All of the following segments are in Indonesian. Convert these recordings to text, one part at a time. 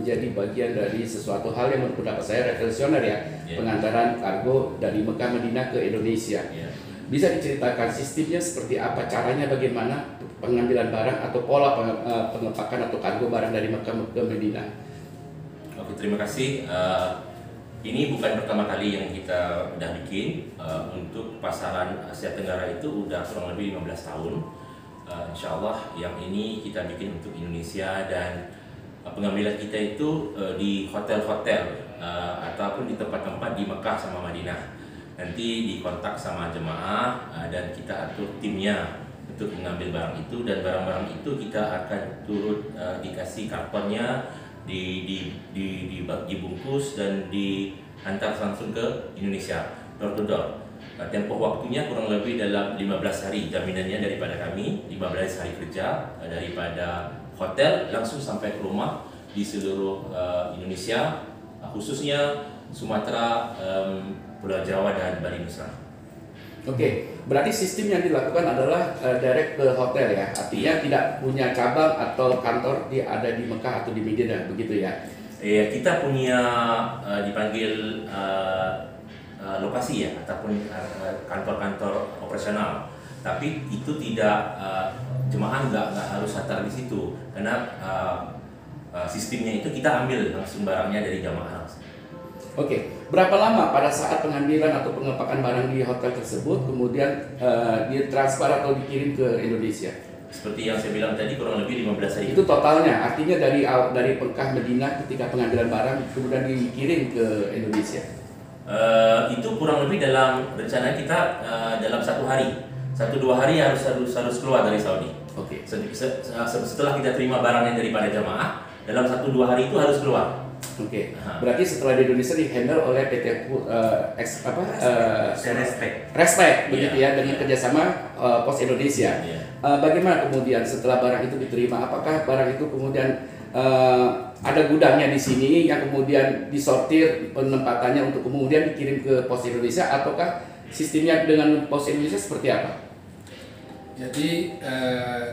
menjadi bagian dari sesuatu hal yang menurut pendapat saya revolusioner ya, pengantaran kargo dari Mekah Madinah ke Indonesia. Bisa diceritakan sistemnya seperti apa, caranya bagaimana pengambilan barang atau pola pengepakan atau kargo barang dari Mekah ke Madinah? Oke, terima kasih. Ini bukan pertama kali yang kita udah bikin. Untuk pasaran Asia Tenggara itu udah kurang lebih 15 tahun. Insya Allah yang ini kita bikin untuk Indonesia, dan pengambilan kita itu di hotel-hotel ataupun di tempat-tempat di Mekah sama Madinah. Nanti dikontak sama jemaah dan kita atur timnya untuk mengambil barang itu, dan barang-barang itu kita akan turut dikasih kartonnya, dibungkus dan diantar langsung ke Indonesia, door to door. Tempoh waktunya kurang lebih dalam 15 hari, jaminannya daripada kami 15 hari kerja daripada hotel langsung sampai ke rumah di seluruh Indonesia, khususnya Sumatera, Pulau Jawa dan Bali Nusa. Oke, berarti sistem yang dilakukan adalah direct ke hotel ya, artinya tidak punya cabang atau kantor ada di Mekah atau di Madinah, begitu ya? Kita punya dipanggil lokasi ya, ataupun kantor-kantor operasional. Tapi itu tidak, jemaah nggak harus hantar di situ, karena sistemnya itu kita ambil langsung barangnya dari jemaah. Oke, berapa lama pada saat pengambilan atau pengepakan barang di hotel tersebut kemudian ditransfer atau dikirim ke Indonesia? Seperti yang saya bilang tadi, kurang lebih 15 hari. Itu totalnya, artinya dari Mekah Madinah ketika pengambilan barang kemudian dikirim ke Indonesia? Itu kurang lebih dalam rencana kita dalam 1 hari, 1-2 hari harus keluar dari Saudi. Oke. Setelah kita terima barangnya daripada jamaah, dalam 1-2 hari itu harus keluar. Oke. Berarti setelah di Indonesia di-handle oleh PT Respect begitu ya, dengan kerjasama Pos Indonesia. Bagaimana kemudian setelah barang itu diterima, apakah barang itu kemudian ada gudangnya di sini yang kemudian disortir penempatannya untuk kemudian dikirim ke Pos Indonesia, ataukah sistemnya dengan Pos Indonesia seperti apa? Jadi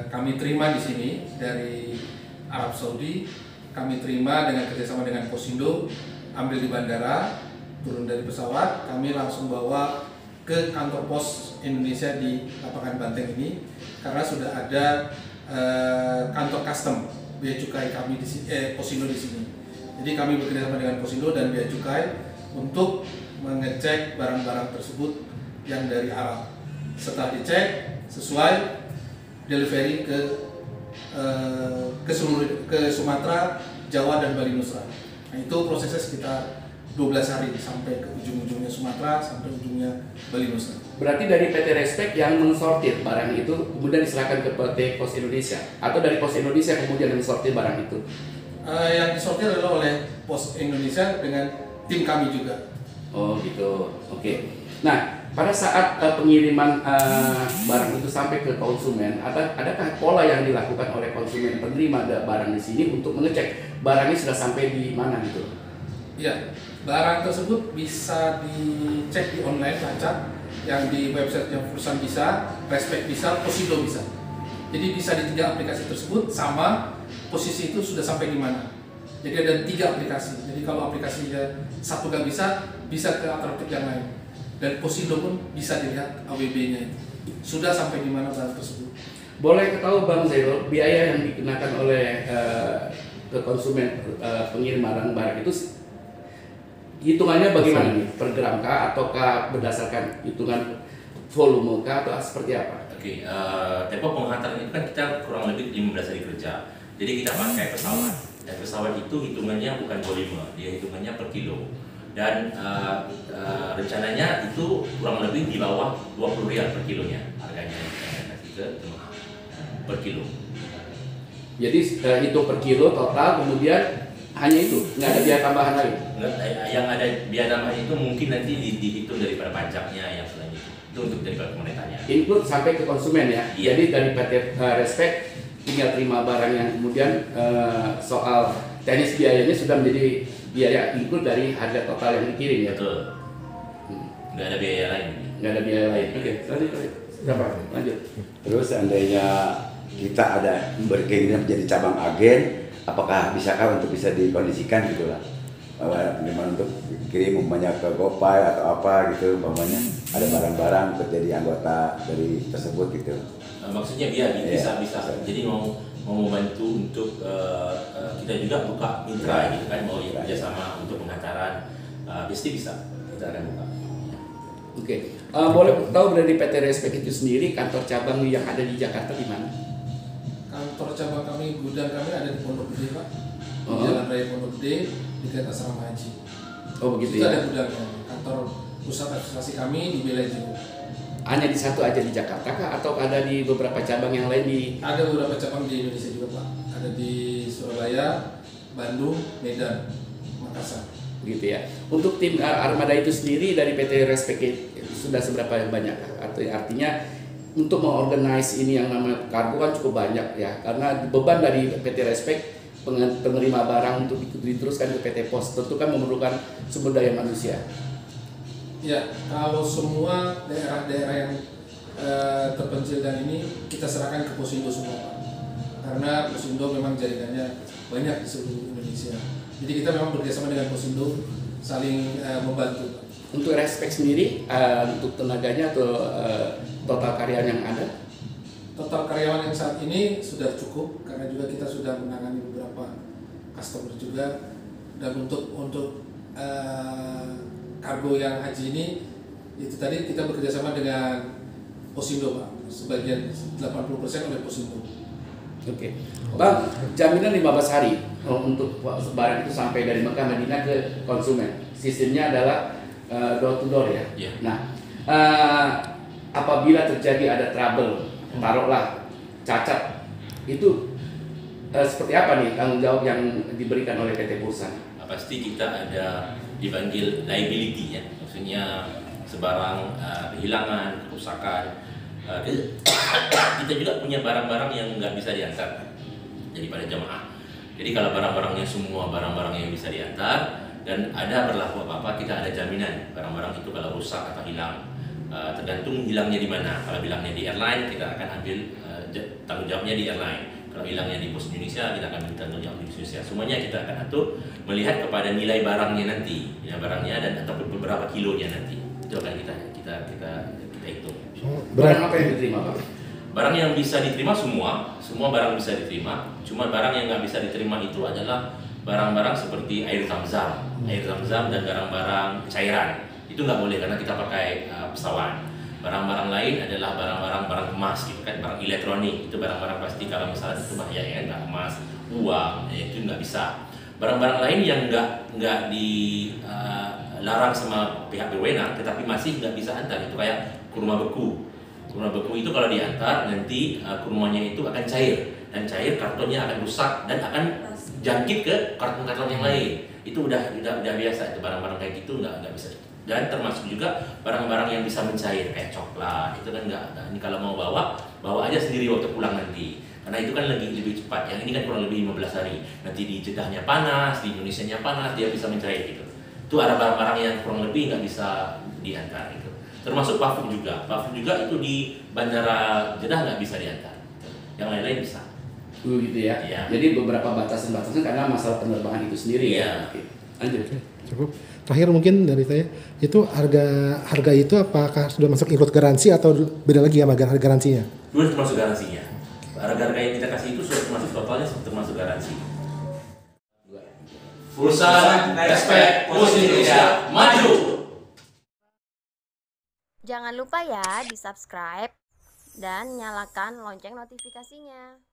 kami terima di sini dari Arab Saudi, kami terima dengan kerjasama dengan Posindo, ambil di bandara, turun dari pesawat, kami langsung bawa ke kantor Pos Indonesia di lapangan Banteng ini, karena sudah ada kantor custom bea cukai kami di sini, Posindo di sini. Jadi kami bekerjasama dengan Posindo dan bea cukai untuk mengecek barang-barang tersebut yang dari Arab. Setelah dicek sesuai, delivery ke Sumatera, Jawa dan Bali Nusa. Nah, itu prosesnya sekitar 12 hari sampai ke ujung-ujungnya Sumatera, sampai ujungnya Bali Nusa. Berarti dari PT Respect yang mensortir barang itu kemudian diserahkan ke PT Pos Indonesia, atau dari Pos Indonesia kemudian mensortir barang itu? Yang disortir adalah oleh Pos Indonesia dengan tim kami juga. Oh gitu, oke. Nah, pada saat pengiriman barang itu sampai ke konsumen, adakah pola yang dilakukan oleh konsumen penerima barang di sini untuk mengecek barangnya sudah sampai di mana gitu? Iya, barang tersebut bisa dicek di online lacak, yang di website yang perusahaan bisa, Respect bisa, Posindo bisa. Jadi bisa di 3 aplikasi tersebut, sama posisi itu sudah sampai di mana. Jadi ada 3 aplikasi. Jadi kalau aplikasinya satu nggak bisa ke alternatif yang lain. Dan Posindo pun bisa dilihat AWB-nya itu sudah sampai di mana barang tersebut. Boleh ketahui Bang Zairul, biaya yang dikenakan oleh ke konsumen pengirim barang itu hitungannya bagaimana nih? Per gram kah, ataukah berdasarkan hitungan volume kah, atau seperti apa? Oke, tempo penghantaran itu kan kita kurang lebih 15 hari kerja. Jadi kita pakai pesawat, dan pesawat itu hitungannya bukan volume, dia hitungannya per kilo. Dan rencananya itu kurang lebih di bawah 20 rial per kilonya harganya kasih ke jemaah per kilo. Jadi itu per kilo total, kemudian hanya itu, nggak ada biaya tambahan lain? Yang ada biaya tambahan itu mungkin nanti dihitung daripada pajaknya yang selain itu untuk daripada pemerintahnya. Include sampai ke konsumen ya? Iya. Jadi dari PT Respect tinggal terima barang yang kemudian soal teknis biayanya sudah menjadi biaya include dari harga total yang dikirim ya? Betul. Nggak ada biaya lain. Nggak ada biaya lain. Oke, lanjut. Terus seandainya kita ada berkeinginan menjadi cabang agen, apakah bisakah untuk bisa dikondisikan gitu lah, bahwa memang untuk kirim umpamanya ke GoPay atau apa gitu, umpamanya ada barang-barang untuk jadi anggota dari tersebut gitu. Maksudnya bisa. Jadi mau membantu untuk kita juga buka mitra gitu kan, mau kerjasama untuk pengantaran, pasti bisa, kita akan buka. Oke, boleh tahu dari PT Respect itu sendiri kantor cabang yang ada di Jakarta di mana? Kantor cabang kami, gudang kami ada di Pondok Gede Pak, di Jalan Raya Pondok Gede dekat asrama haji. Oh begitu Itu ya. ada gudangnya. Kantor pusat administrasi kami di Belejo. Hanya di satu aja di Jakarta kah atau ada di beberapa cabang yang lain di? Ada beberapa cabang di Indonesia juga Pak. Ada di Surabaya, Bandung, Medan, Makassar. Gitu ya. Untuk tim armada itu sendiri dari PT Respect sudah seberapa banyak? Artinya untuk mengorganize ini yang namanya kargo kan cukup banyak ya, karena beban dari PT Respect penerima barang untuk diteruskan ke PT Pos tentu kan memerlukan sumber daya manusia. Ya, kalau semua daerah-daerah yang terpencil dan ini kita serahkan ke Posindo semua Pak. Karena Posindo memang jaringannya banyak di seluruh Indonesia. Jadi kita memang bekerjasama dengan Posindo, saling membantu Pak. Untuk Respect sendiri, untuk tenaganya atau total karyawan yang ada? Total karyawan yang saat ini sudah cukup karena juga kita sudah menangani beberapa customer juga, dan untuk kargo yang haji ini itu tadi kita bekerjasama dengan Posindo Pak, sebagian 80% oleh Posindo. Oke, Bang, jaminan 15 hari untuk barang itu sampai dari Mekah Madinah ke konsumen. Sistemnya adalah door to door ya. Yeah. Nah, apabila terjadi ada trouble, taruhlah cacat, itu seperti apa nih tanggung jawab yang diberikan oleh PT Bursa? Pasti kita ada dipanggil liability ya, maksudnya sebarang kehilangan, kerusakan. Kita juga punya barang-barang yang nggak bisa diantar daripada jamaah. Jadi kalau barang-barangnya semua barang-barang yang bisa diantar dan ada berlaku apa-apa, kita ada jaminan barang-barang itu kalau rusak atau hilang. Tergantung hilangnya di mana. Kalau hilangnya di airline, kita akan ambil tanggung jawabnya di airline. Kalau hilangnya di Pos Indonesia, kita akan ambil tanggung jawab di Indonesia. Semuanya kita akan atur melihat kepada nilai barangnya nanti, nilai barangnya dan ataupun beberapa kilonya nanti. Itu akan kita hitung. Barang apa yang diterima, Pak? Barang yang bisa diterima semua barang bisa diterima. Cuma barang yang nggak bisa diterima itu adalah barang-barang seperti air zam-zam dan barang-barang cairan. Itu nggak boleh karena kita pakai pesawat. Barang-barang lain adalah barang emas gitu kan, barang elektronik. Itu barang-barang pasti kalau misalnya itu bahaya ya, barang emas, uang, itu nggak bisa. Barang-barang lain yang nggak dilarang sama pihak berwenang, tetapi masih nggak bisa antar, itu kayak kurma beku. Kurma beku itu kalau diantar nanti kurmanya itu akan cair, dan cair kartonnya akan rusak dan akan jangkit ke karton-karton yang lain. Itu udah biasa, itu barang-barang kayak gitu nggak bisa. Dan termasuk juga barang-barang yang bisa mencair kayak coklat, itu kan nggak. Ini kalau mau bawa aja sendiri waktu pulang nanti. Karena itu kan lebih cepat. Yang ini kan kurang lebih 15 hari. Nanti di Jedahnya panas, di Indonesianya panas, dia bisa mencair gitu. Itu ada barang-barang yang kurang lebih nggak bisa diantar gitu. Termasuk parfum juga. Parfum juga itu di Bandara Jeddah nggak bisa diantar. Yang lain-lain bisa. Gitu ya. Ya. Jadi beberapa batasan-batasan karena masalah penerbangan itu sendiri ya. Oke. Lanjut. Cukup. Terakhir mungkin dari saya, itu harga itu apakah sudah masuk ikut garansi atau beda lagi sama harga garansinya? Sudah termasuk garansinya. Harga-harga yang kita kasih itu sudah termasuk totalnya, termasuk garansi. Bursa Respect Pos Indonesia maju. Jangan lupa ya di subscribe dan nyalakan lonceng notifikasinya.